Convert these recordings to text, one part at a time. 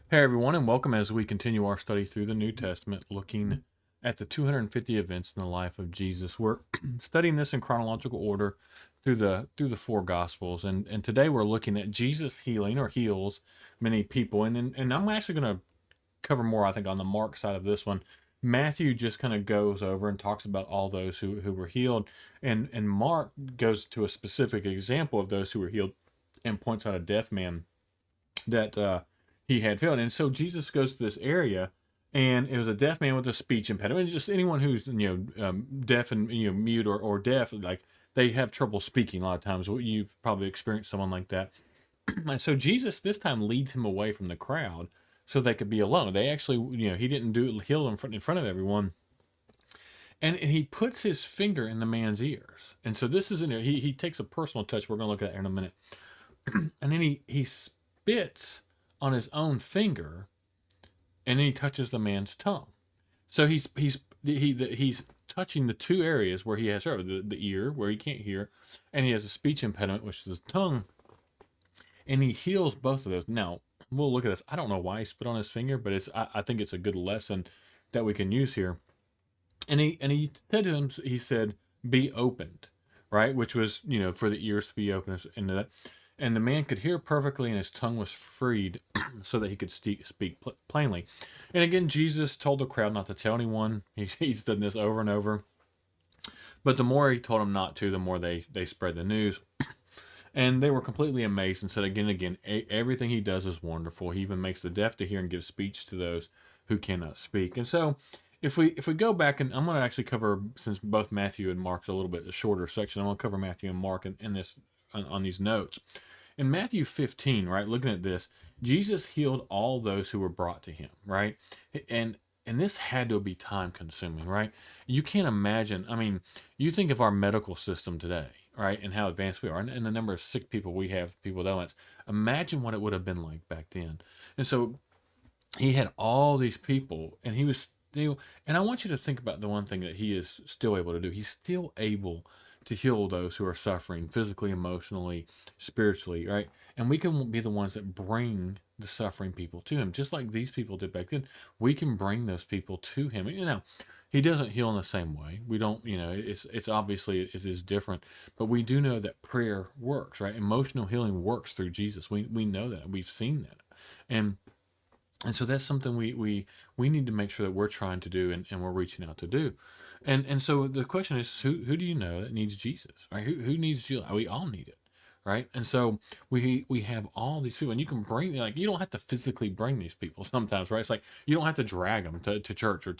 Hey everyone, and welcome as we continue our study through the New Testament, looking at the 250 events in the life of Jesus. We're studying this in chronological order through the four Gospels, and today we're looking at Jesus healing or heals many people, and I'm actually going to cover more, I think, on the Mark side of this one. Matthew just kind of goes over and talks about all those who were healed, and Mark goes to a specific example of those who were healed and points out a deaf man that he had failed. And so Jesus goes to this area, and it was a deaf man with a speech impediment. Just anyone who's deaf and mute or deaf, like they have trouble speaking a lot of times. Well, you've probably experienced someone like that. And so Jesus this time leads him away from the crowd so they could be alone. They actually, he didn't do heal in front of everyone. And he puts his finger in the man's ears. And so this is in there. He takes a personal touch. We're going to look at that in a minute. And then he spits on his own finger, and then he touches the man's tongue. So he's touching the two areas where he has the ear where he can't hear, and he has a speech impediment, which is the tongue, and he heals both of those. Now we'll look at this. I don't know why he spit on his finger, but I think it's a good lesson that we can use here. And he said to him, he said, "Be opened," right? Which was for the ears to be open, and the man could hear perfectly, and his tongue was freed, so that he could speak plainly. And again, Jesus told the crowd not to tell anyone. He's done this over and over. But the more he told them not to, the more they spread the news. And they were completely amazed and said again and again, everything he does is wonderful. He even makes the deaf to hear and gives speech to those who cannot speak. And so if we go back, and I'm going to actually cover, since both Matthew and Mark's a little bit a shorter section, I'm going to cover Matthew and Mark in this on these notes. In Matthew 15, right, looking at this, Jesus healed all those who were brought to him, right? And this had to be time consuming, right? You can't imagine. I mean, you think of our medical system today, right, and how advanced we are, and the number of sick people we have, people with ailments. Imagine what it would have been like back then. And so he had all these people, and he was still. And I want you to think about the one thing that he is still able to do. He's still able to heal those who are suffering physically, emotionally, spiritually, right? And we can be the ones that bring the suffering people to him, just like these people did back then. We can bring those people to him. He doesn't heal in the same way. We don't, it's obviously it is different, but we do know that prayer works, right? Emotional healing works through Jesus. We know that. We've seen that. And so that's something we need to make sure that we're trying to do, and we're reaching out to do. And so the question is, who do you know that needs Jesus, right? Who needs Jesus? We all need it, right? And so we have all these people, and you can bring, like, you don't have to physically bring these people sometimes, right? It's like you don't have to drag them to church or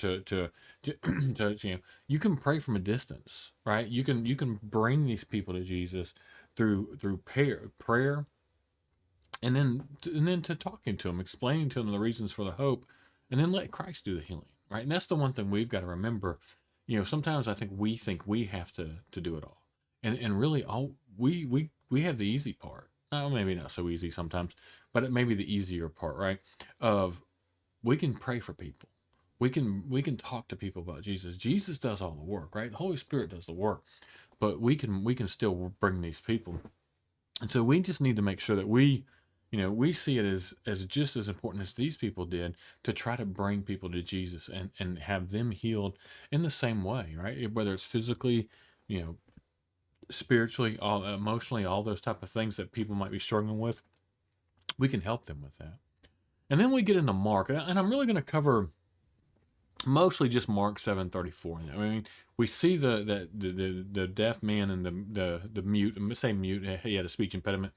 you can pray from a distance, right? You can bring these people to Jesus through prayer, and then to talking to them, explaining to them the reasons for the hope, and then let Christ do the healing, right? And that's the one thing we've got to remember. Sometimes I think we have to do it all, and really all we have the easy part. Maybe not so easy sometimes, but it may be the easier part, right? Of we can pray for people. We can talk to people about Jesus. Jesus does all the work, right? The Holy Spirit does the work, but we can still bring these people. And so we just need to make sure that we see it as just as important as these people did, to try to bring people to Jesus and have them healed in the same way, right? Whether it's physically, you know, spiritually, all emotionally, all those type of things that people might be struggling with, we can help them with that. And then we get into Mark, and I'm really going to cover mostly just Mark 7:34. I mean, we see the deaf man and the mute. I'm gonna say mute. He had a speech impediment.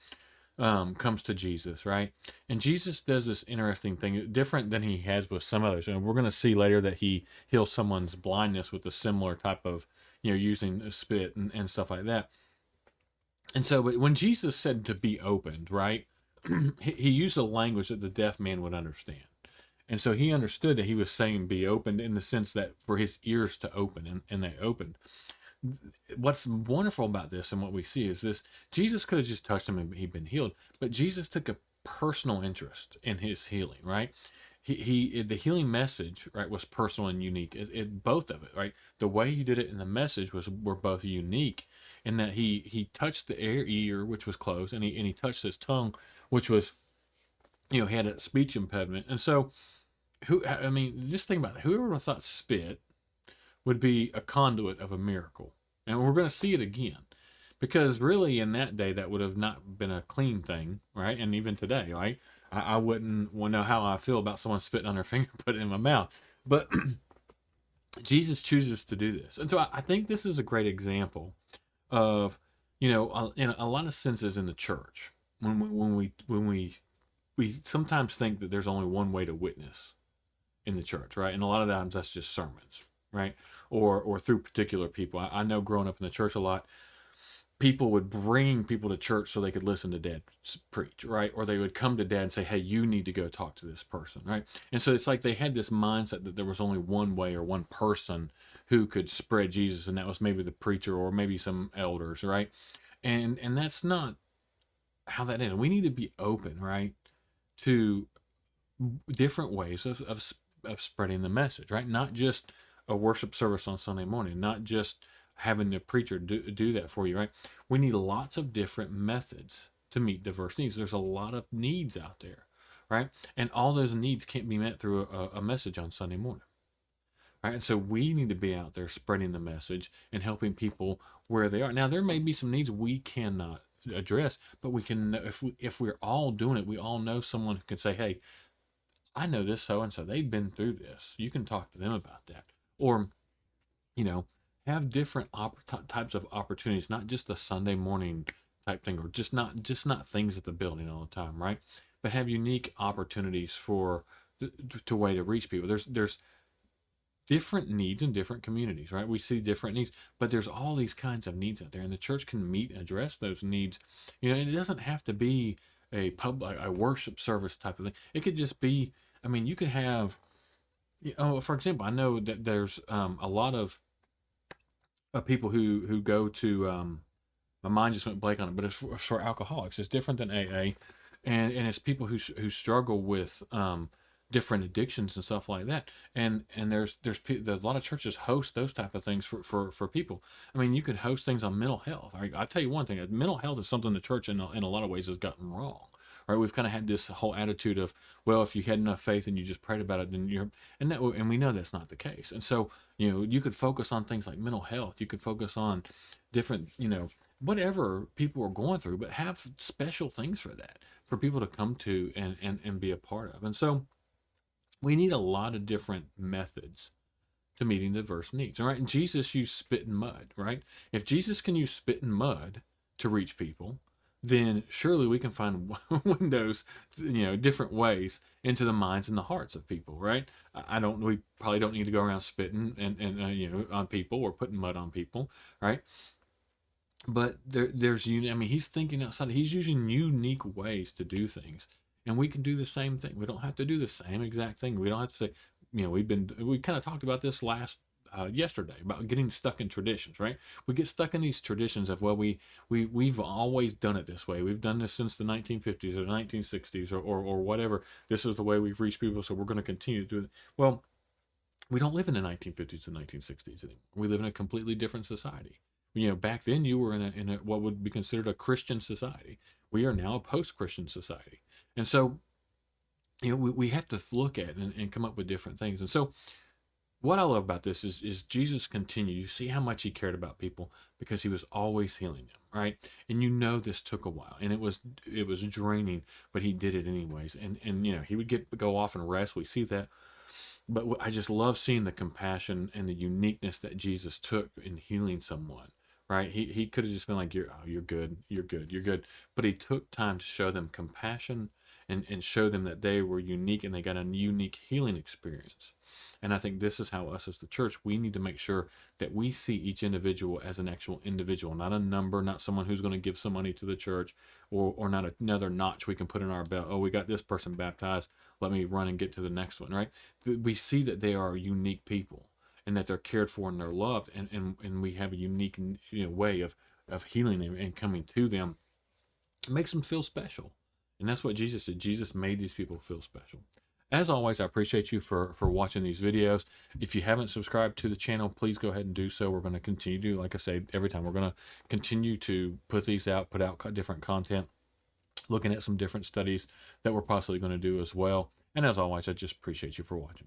Comes to Jesus, right? And Jesus does this interesting thing, different than he has with some others. And we're going to see later that he heals someone's blindness with a similar type of, using a spit and stuff like that. And so, but when Jesus said to be opened, right, he used a language that the deaf man would understand. And so he understood that he was saying be opened in the sense that for his ears to open, and they opened. What's wonderful about this and what we see is this: Jesus could have just touched him and he'd been healed, but Jesus took a personal interest in his healing, right? The healing message, right, was personal and unique. Both of it, right? The way he did it and the message were both unique, in that he touched the ear which was closed, and he touched his tongue, which was he had a speech impediment. And so, I mean, just think about it. Whoever would have thought spit would be a conduit of a miracle? And we're going to see it again. Because really, in that day, that would have not been a clean thing, right? And even today, right? I wouldn't want to know how I feel about someone spitting on their finger, put it in my mouth. But Jesus chooses to do this. And so I think this is a great example of, in a lot of senses in the church, when we sometimes think that there's only one way to witness in the church, right? And a lot of times that's just sermons, right? Or through particular people. I know growing up in the church a lot, people would bring people to church so they could listen to dad preach, right? Or they would come to dad and say, hey, you need to go talk to this person, right? And so it's like they had this mindset that there was only one way or one person who could spread Jesus, and that was maybe the preacher or maybe some elders, right? And that's not how that is. We need to be open, right, to different ways of spreading the message, right? Not just a worship service on Sunday morning, not just having the preacher do that for you, right? We need lots of different methods to meet diverse needs. There's a lot of needs out there, right? And all those needs can't be met through a message on Sunday morning, right? And so we need to be out there spreading the message and helping people where they are. Now, there may be some needs we cannot address, but we can, if we're all doing it, we all know someone who can say, hey, I know this so and so. They've been through this. You can talk to them about that. Or, you know, have different types of opportunities, not just a Sunday morning type thing, or just not things at the building all the time, right? But have unique opportunities for to way to reach people. There's different needs in different communities, right? We see different needs, but there's all these kinds of needs out there, and the church can meet and address those needs. And it doesn't have to be a worship service type of thing. It could just be, I mean, you could have, for example, I know that there's a lot of people who go to, my mind just went blank on it, but it's for alcoholics. It's different than AA, and it's people who struggle with different addictions and stuff like that. And a lot of churches host those type of things for people. I mean, you could host things on mental health. I'll tell you one thing: mental health is something the church in a lot of ways has gotten wrong. Right? We've kind of had this whole attitude of, well, if you had enough faith and you just prayed about it, then and we know that's not the case. And so, you could focus on things like mental health. You could focus on different, whatever people are going through, but have special things for that, for people to come to and be a part of. And so we need a lot of different methods to meeting diverse needs. All right. And Jesus used spit and mud, right? If Jesus can use spit and mud to reach people, then surely we can find windows, different ways into the minds and the hearts of people, right? We probably don't need to go around spitting and on people or putting mud on people, right? But I mean, he's thinking outside. He's using unique ways to do things, and we can do the same thing. We don't have to do the same exact thing. We don't have to say, we kind of talked about this yesterday about getting stuck in traditions, right? We get stuck in these traditions of, well, we've always done it this way. We've done this since the 1950s or 1960s or whatever. This is the way we've reached people, so we're going to continue to do it. Well, we don't live in the 1950s and 1960s anymore. We live in a completely different society. Back then you were in a what would be considered a Christian society. We are now a post-Christian society, and so we have to look at and come up with different things. And so what I love about this is Jesus continued. You see how much he cared about people because he was always healing them, right? And this took a while, and it was draining, but he did it anyways. And he would go off and rest. We see that. But I just love seeing the compassion and the uniqueness that Jesus took in healing someone, right? He could have just been like, you're good, you're good, you're good. But he took time to show them compassion and show them that they were unique and they got a unique healing experience. And I think this is how us as the church, we need to make sure that we see each individual as an actual individual, not a number, not someone who's going to give some money to the church, or not another notch we can put in our belt. Oh, we got this person baptized. Let me run and get to the next one, right? We see that they are unique people and that they're cared for and they're loved. And we have a unique way of healing them and coming to them. It makes them feel special. And that's what Jesus did. Jesus made these people feel special. As always, I appreciate you for watching these videos. If you haven't subscribed to the channel, please go ahead and do so. We're going to continue to, like I say, every time we're going to continue to put these out, put out different content. looking at some different studies that we're possibly going to do as well. And as always, I just appreciate you for watching.